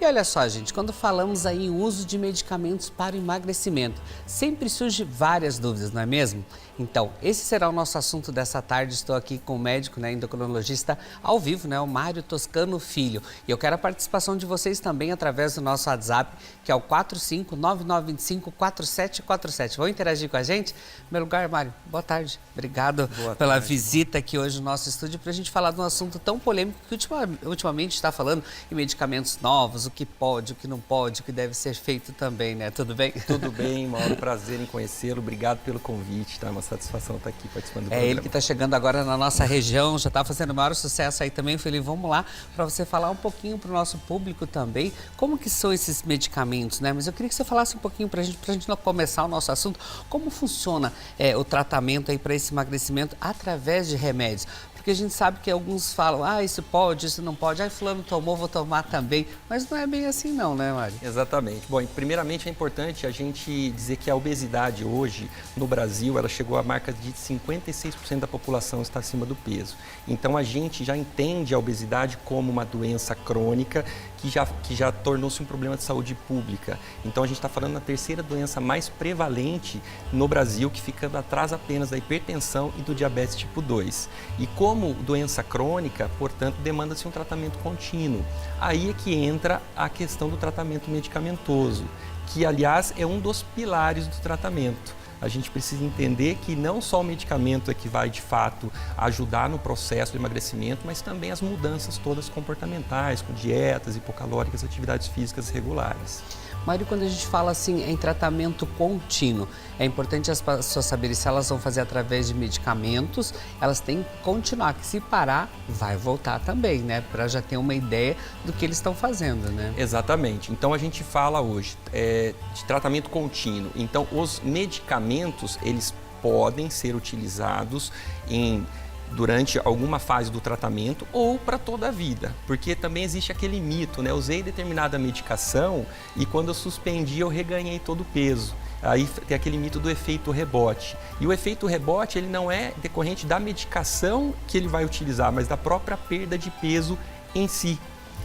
E olha só, gente, quando falamos aí em uso de medicamentos para emagrecimento, sempre surgem várias dúvidas, não é mesmo? Então, esse será o nosso assunto dessa tarde. Estou aqui com o médico, endocrinologista ao vivo, o Mário Toscano Filho. E eu quero a participação de vocês também através do nosso WhatsApp, que é o 4599254747. Vão interagir com a gente? Em primeiro lugar, Mário, boa tarde. Obrigado pela visita aqui hoje no nosso estúdio para a gente falar de um assunto tão polêmico que ultimamente está falando em medicamentos novos, o que pode, o que não pode, o que deve ser feito também, né? Tudo bem? Tudo bem, Mauro. Prazer em conhecê-lo. Obrigado pelo convite, tá? Uma satisfação estar aqui participando do programa. É ele que está chegando agora na nossa região, já está fazendo o maior sucesso aí também, Felipe. Vamos lá para você falar um pouquinho para o nosso público também, como que são esses medicamentos, né? Mas eu queria que você falasse um pouquinho para a gente não começar o nosso assunto, como funciona o tratamento aí para esse emagrecimento através de remédios. Porque a gente sabe que alguns falam, isso pode, isso não pode, fulano tomou, vou tomar também, mas não é bem assim não, né, Mário? Exatamente. Bom, primeiramente é importante a gente dizer que a obesidade hoje no Brasil, ela chegou à marca de 56% da população está acima do peso. Então a gente já entende a obesidade como uma doença crônica que já tornou-se um problema de saúde pública. Então a gente está falando da terceira doença mais prevalente no Brasil, que fica atrás apenas da hipertensão e do diabetes tipo 2. E como doença crônica, portanto, demanda-se um tratamento contínuo. Aí é que entra a questão do tratamento medicamentoso, que, aliás, é um dos pilares do tratamento. A gente precisa entender que não só o medicamento é que vai, de fato, ajudar no processo do emagrecimento, mas também as mudanças todas comportamentais, com dietas hipocalóricas, atividades físicas regulares. Mário, quando a gente fala assim em tratamento contínuo, é importante as pessoas saberem se elas vão fazer através de medicamentos, elas têm que continuar, que se parar, vai voltar também, né? Para já ter uma ideia do que eles estão fazendo, né? Exatamente. Então a gente fala hoje de tratamento contínuo. Então os medicamentos, eles podem ser utilizados durante alguma fase do tratamento ou para toda a vida, porque também existe aquele mito, né? Usei determinada medicação e quando eu suspendi eu reganhei todo o peso. Aí tem aquele mito do efeito rebote. E o efeito rebote, ele não é decorrente da medicação que ele vai utilizar, mas da própria perda de peso em si.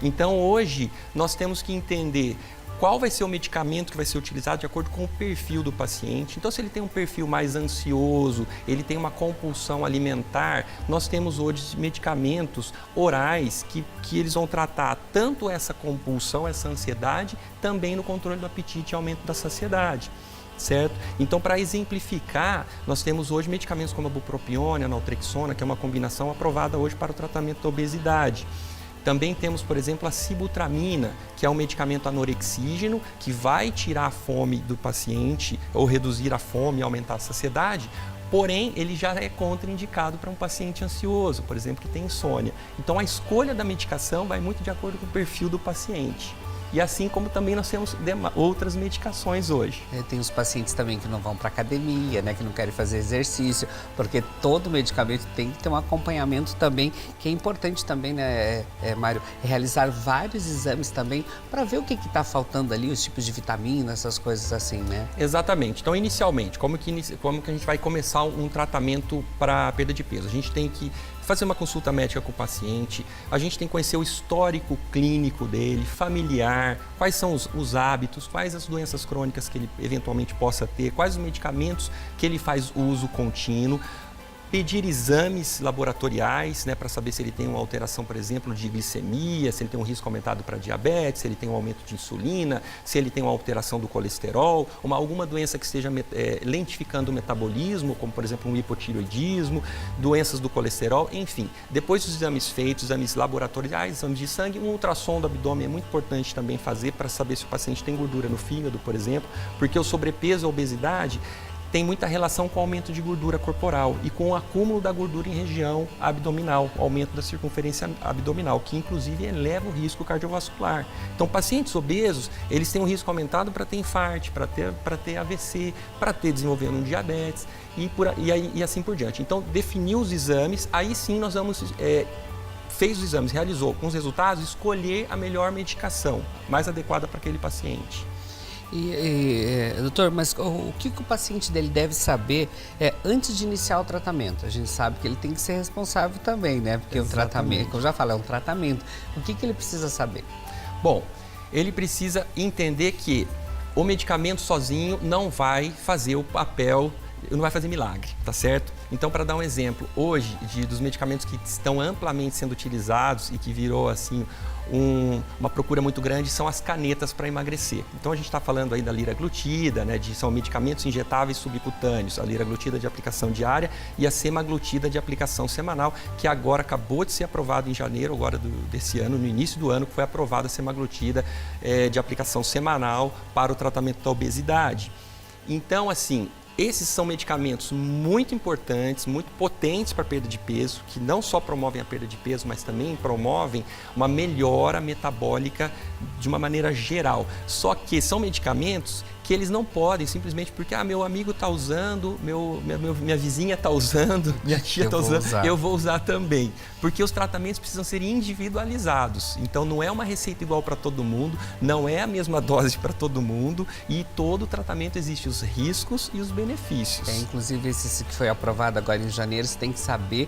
Então hoje nós temos que entender qual vai ser o medicamento que vai ser utilizado de acordo com o perfil do paciente. Então, se ele tem um perfil mais ansioso, ele tem uma compulsão alimentar, nós temos hoje medicamentos orais que eles vão tratar tanto essa compulsão, essa ansiedade, também no controle do apetite e aumento da saciedade. Certo? Então, para exemplificar, nós temos hoje medicamentos como a bupropiona, a naltrexona, que é uma combinação aprovada hoje para o tratamento da obesidade. Também temos, por exemplo, a sibutramina, que é um medicamento anorexígeno que vai tirar a fome do paciente ou reduzir a fome e aumentar a saciedade, porém ele já é contraindicado para um paciente ansioso, por exemplo, que tem insônia. Então a escolha da medicação vai muito de acordo com o perfil do paciente. E assim como também nós temos outras medicações hoje. Tem os pacientes também que não vão para academia, que não querem fazer exercício, porque todo medicamento tem que ter um acompanhamento também, que é importante também, Mário, realizar vários exames também para ver o que está faltando ali, os tipos de vitamina, essas coisas assim, né? Exatamente. Então, inicialmente, como que a gente vai começar um tratamento para perda de peso? A gente tem que fazer uma consulta médica com o paciente, a gente tem que conhecer o histórico clínico dele, familiar, quais são os hábitos, quais as doenças crônicas que ele eventualmente possa ter, quais os medicamentos que ele faz uso contínuo, pedir exames laboratoriais, para saber se ele tem uma alteração, por exemplo, de glicemia, se ele tem um risco aumentado para diabetes, se ele tem um aumento de insulina, se ele tem uma alteração do colesterol, alguma doença que esteja lentificando o metabolismo, como, por exemplo, um hipotireoidismo, doenças do colesterol, enfim. Depois dos exames feitos, exames laboratoriais, exames de sangue, um ultrassom do abdômen é muito importante também fazer para saber se o paciente tem gordura no fígado, por exemplo, porque o sobrepeso e a obesidade tem muita relação com o aumento de gordura corporal e com o acúmulo da gordura em região abdominal, o aumento da circunferência abdominal, que inclusive eleva o risco cardiovascular. Então, pacientes obesos, eles têm um risco aumentado para ter infarto, para ter AVC, para ter desenvolvendo um diabetes e assim por diante. Então, definir os exames, aí sim nós vamos... fez os exames, realizou com os resultados, escolher a melhor medicação mais adequada para aquele paciente. Doutor, mas o que o paciente dele deve saber antes de iniciar o tratamento? A gente sabe que ele tem que ser responsável também, né? Porque o tratamento, como eu já falei, é um tratamento. O que ele precisa saber? Bom, ele precisa entender que o medicamento sozinho não vai fazer o papel, não vai fazer milagre, tá certo? Então, para dar um exemplo, hoje, dos medicamentos que estão amplamente sendo utilizados e que virou, assim, uma procura muito grande, são as canetas para emagrecer. Então, a gente está falando aí da liraglutida, né, são medicamentos injetáveis subcutâneos, a liraglutida de aplicação diária e a semaglutida de aplicação semanal, que agora acabou de ser aprovado em janeiro agora desse ano, no início do ano, que foi aprovada a semaglutida de aplicação semanal para o tratamento da obesidade. Então, assim, esses são medicamentos muito importantes, muito potentes para a perda de peso, que não só promovem a perda de peso, mas também promovem uma melhora metabólica de uma maneira geral. Só que são medicamentos que eles não podem, simplesmente porque meu amigo está usando, minha vizinha está usando, minha tia está usando, eu vou usar também. Porque os tratamentos precisam ser individualizados. Então não é uma receita igual para todo mundo, não é a mesma dose para todo mundo e todo tratamento existe os riscos e os benefícios. Inclusive esse que foi aprovado agora em janeiro, você tem que saber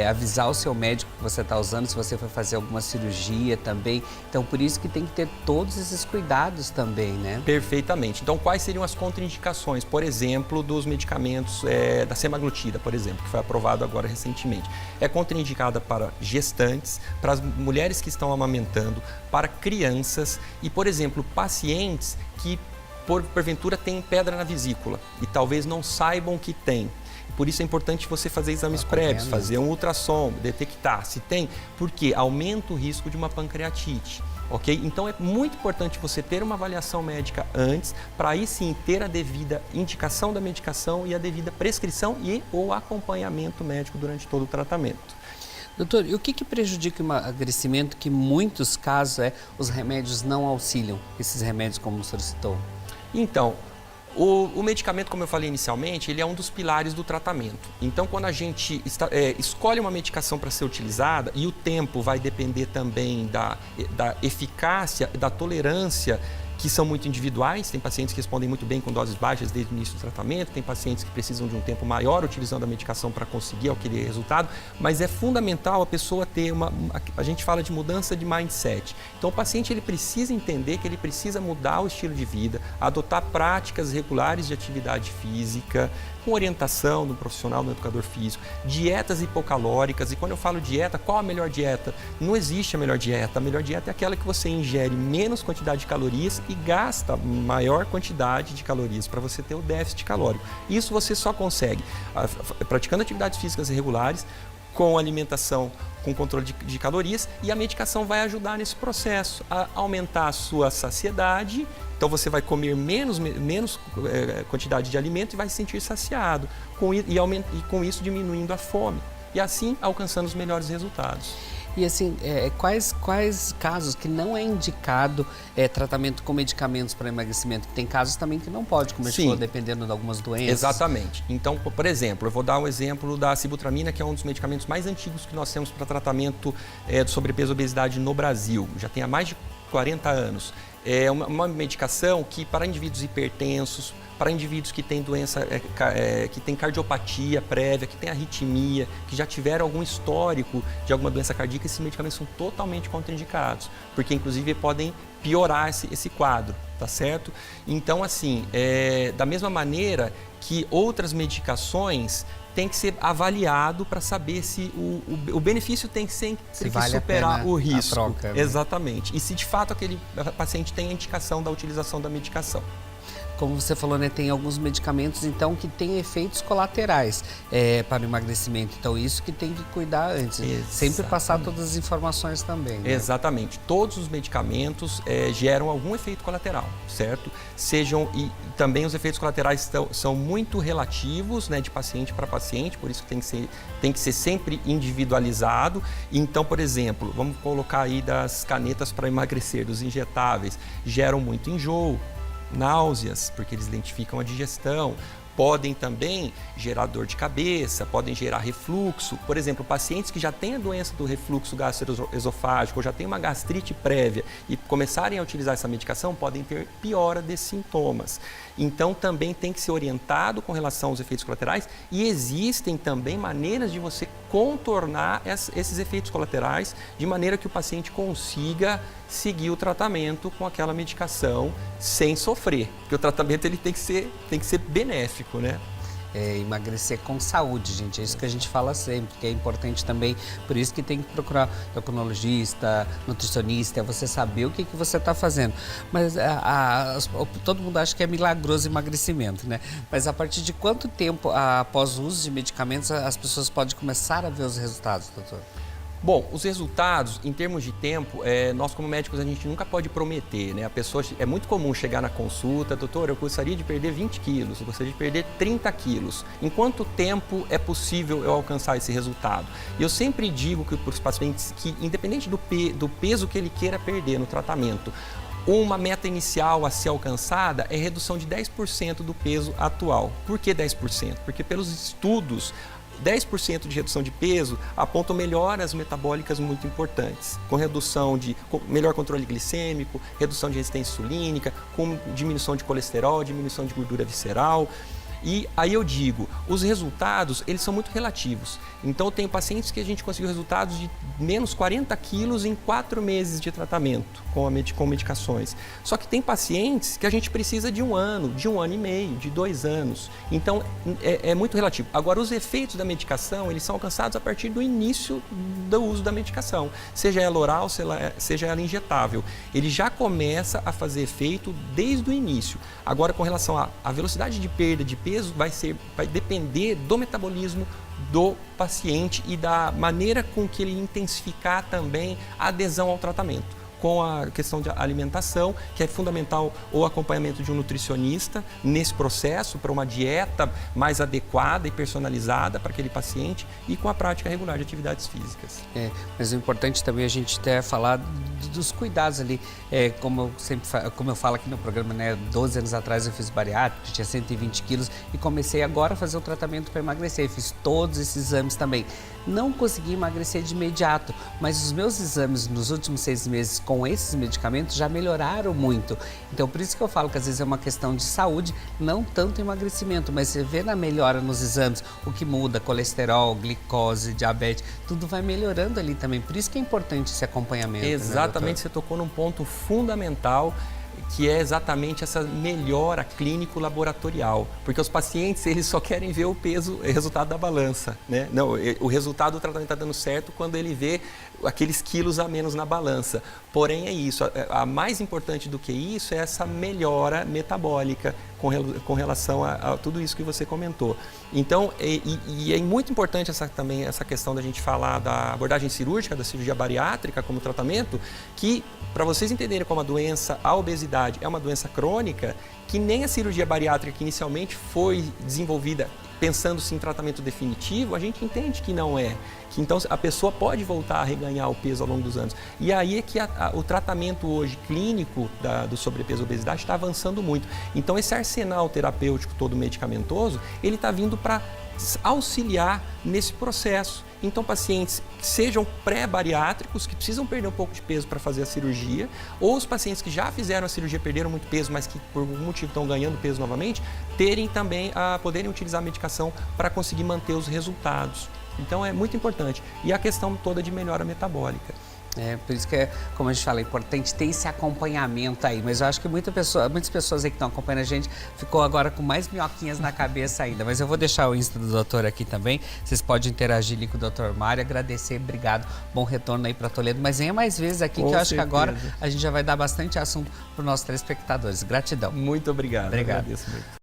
avisar o seu médico que você está usando, se você for fazer alguma cirurgia também. Então por isso que tem que ter todos esses cuidados também, né? Perfeitamente. Então quais seriam as contraindicações, por exemplo, dos medicamentos da semaglutida, por exemplo, que foi aprovado agora recentemente? É contraindicada para gestantes, para as mulheres que estão amamentando, para crianças e, por exemplo, pacientes que porventura têm pedra na vesícula e talvez não saibam que tem. Por isso é importante você fazer exames prévios, fazer um ultrassom, detectar se tem, porque aumenta o risco de uma pancreatite. Ok? Então é muito importante você ter uma avaliação médica antes, para aí sim ter a devida indicação da medicação e a devida prescrição e o acompanhamento médico durante todo o tratamento. Doutor, e o que prejudica o emagrecimento, que em muitos casos os remédios não auxiliam, esses remédios como o senhor citou? Então, o medicamento, como eu falei inicialmente, ele é um dos pilares do tratamento. Então, quando a gente escolhe uma medicação para ser utilizada, e o tempo vai depender também da eficácia, da tolerância, que são muito individuais, tem pacientes que respondem muito bem com doses baixas desde o início do tratamento, tem pacientes que precisam de um tempo maior utilizando a medicação para conseguir aquele resultado, mas é fundamental a pessoa ter a gente fala de mudança de mindset. Então o paciente ele precisa entender que ele precisa mudar o estilo de vida, adotar práticas regulares de atividade física, com orientação do profissional, do educador físico, dietas hipocalóricas. E quando eu falo dieta, qual a melhor dieta? Não existe a melhor dieta é aquela que você ingere menos quantidade de calorias e gasta maior quantidade de calorias para você ter o déficit calórico. Isso você só consegue praticando atividades físicas regulares, com alimentação, com controle de calorias, e a medicação vai ajudar nesse processo a aumentar a sua saciedade. Então você vai comer menos quantidade de alimento e vai se sentir saciado, e com isso diminuindo a fome e assim alcançando os melhores resultados. E assim, quais casos que não é indicado tratamento com medicamentos para emagrecimento? Tem casos também que não pode, como a gente falou, dependendo de algumas doenças. Exatamente. Então, por exemplo, eu vou dar um exemplo da sibutramina, que é um dos medicamentos mais antigos que nós temos para tratamento de sobrepeso e obesidade no Brasil. Já tem há mais de 40 anos. É uma medicação que para indivíduos hipertensos, para indivíduos que têm doença, que têm cardiopatia prévia, que têm arritmia, que já tiveram algum histórico de alguma doença cardíaca, esses medicamentos são totalmente contraindicados, porque inclusive podem piorar esse quadro, tá certo? Então, assim, da mesma maneira que outras medicações tem que ser avaliado para saber se o benefício tem que sempre superar o risco. Troca, né? Exatamente. E se de fato aquele paciente tem a indicação da utilização da medicação. Como você falou, né, tem alguns medicamentos então que têm efeitos colaterais para o emagrecimento. Então isso que tem que cuidar antes. Exatamente. Sempre passar todas as informações também. Né? Exatamente. Todos os medicamentos geram algum efeito colateral, certo? E também os efeitos colaterais são muito relativos, né, de paciente para paciente, por isso que tem que ser sempre individualizado. Então, por exemplo, vamos colocar aí das canetas para emagrecer, dos injetáveis, geram muito enjoo, náuseas, porque eles identificam a digestão, podem também gerar dor de cabeça, podem gerar refluxo. Por exemplo, pacientes que já têm a doença do refluxo gastroesofágico ou já têm uma gastrite prévia e começarem a utilizar essa medicação, podem ter piora desses sintomas. Então, também tem que ser orientado com relação aos efeitos colaterais e existem também maneiras de você contornar esses efeitos colaterais de maneira que o paciente consiga seguir o tratamento com aquela medicação sem sofrer, porque o tratamento ele tem que ser benéfico, né? Emagrecer com saúde, gente. É isso que a gente fala sempre, que é importante também. Por isso que tem que procurar endocrinologista, nutricionista, você saber o que você está fazendo. Mas todo mundo acha que é milagroso o emagrecimento, né? Mas a partir de quanto tempo, após o uso de medicamentos, as pessoas podem começar a ver os resultados, doutor? Bom, os resultados, em termos de tempo, nós como médicos a gente nunca pode prometer, né? A pessoa, é muito comum chegar na consulta, doutor, eu gostaria de perder 20 quilos, eu gostaria de perder 30 quilos. Em quanto tempo é possível eu alcançar esse resultado? E eu sempre digo para os pacientes que, independente do peso que ele queira perder no tratamento, uma meta inicial a ser alcançada é redução de 10% do peso atual. Por que 10%? Porque pelos estudos, 10% de redução de peso apontam melhoras metabólicas muito importantes, com melhor controle glicêmico, redução de resistência insulínica, com diminuição de colesterol, diminuição de gordura visceral. E aí eu digo, os resultados, eles são muito relativos. Então, eu tenho pacientes que a gente conseguiu resultados de menos 40 quilos em 4 meses de tratamento com medicações. Só que tem pacientes que a gente precisa de 1 ano, de 1 ano e meio, de 2 anos. Então, é muito relativo. Agora, os efeitos da medicação, eles são alcançados a partir do início do uso da medicação. Seja ela oral, seja ela injetável. Ele já começa a fazer efeito desde o início. Agora, com relação à velocidade de perda de peso, vai depender do metabolismo do paciente e da maneira com que ele intensificar também a adesão ao tratamento. Com a questão de alimentação, que é fundamental o acompanhamento de um nutricionista nesse processo, para uma dieta mais adequada e personalizada para aquele paciente, e com a prática regular de atividades físicas. Mas o importante também a gente até falar dos cuidados ali, como eu falo aqui no programa, né, 12 anos atrás eu fiz bariátrica, tinha 120 quilos e comecei agora a fazer o tratamento para emagrecer, fiz todos esses exames também. Não consegui emagrecer de imediato, mas os meus exames nos últimos 6 meses com esses medicamentos já melhoraram muito. Então, por isso que eu falo que às vezes é uma questão de saúde, não tanto emagrecimento, mas você vê na melhora nos exames, o que muda, colesterol, glicose, diabetes, tudo vai melhorando ali também. Por isso que é importante esse acompanhamento. Exatamente, né, você tocou num ponto fundamental, que é exatamente essa melhora clínico-laboratorial, porque os pacientes eles só querem ver o resultado da balança, né? Não, o resultado do tratamento está dando certo quando ele vê aqueles quilos a menos na balança. Porém é isso, a mais importante do que isso é essa melhora metabólica com relação a tudo isso que você comentou. Então, é muito importante também essa questão da gente falar da abordagem cirúrgica, da cirurgia bariátrica como tratamento, que para vocês entenderem como a obesidade é uma doença crônica, que nem a cirurgia bariátrica que inicialmente foi desenvolvida pensando-se em tratamento definitivo, a gente entende que não é. Que então a pessoa pode voltar a reganhar o peso ao longo dos anos. E aí é que o tratamento hoje clínico do sobrepeso e obesidade está avançando muito. Então esse arsenal terapêutico todo medicamentoso, ele está vindo para auxiliar nesse processo. Então, pacientes que sejam pré-bariátricos, que precisam perder um pouco de peso para fazer a cirurgia, ou os pacientes que já fizeram a cirurgia, perderam muito peso, mas que por algum motivo estão ganhando peso novamente, terem também poderem utilizar a medicação para conseguir manter os resultados. Então, é muito importante. E a questão toda de melhora metabólica. Por isso que, como a gente fala, é importante ter esse acompanhamento aí. Mas eu acho que muitas pessoas aí que estão acompanhando a gente ficou agora com mais minhoquinhas na cabeça ainda. Mas eu vou deixar o Insta do doutor aqui também. Vocês podem interagir ali com o doutor Mário, agradecer, obrigado. Bom retorno aí para Toledo. Mas venha mais vezes aqui, que eu acho que agora a gente já vai dar bastante assunto para os nossos telespectadores. Gratidão. Muito obrigado. Obrigado. Agradeço muito.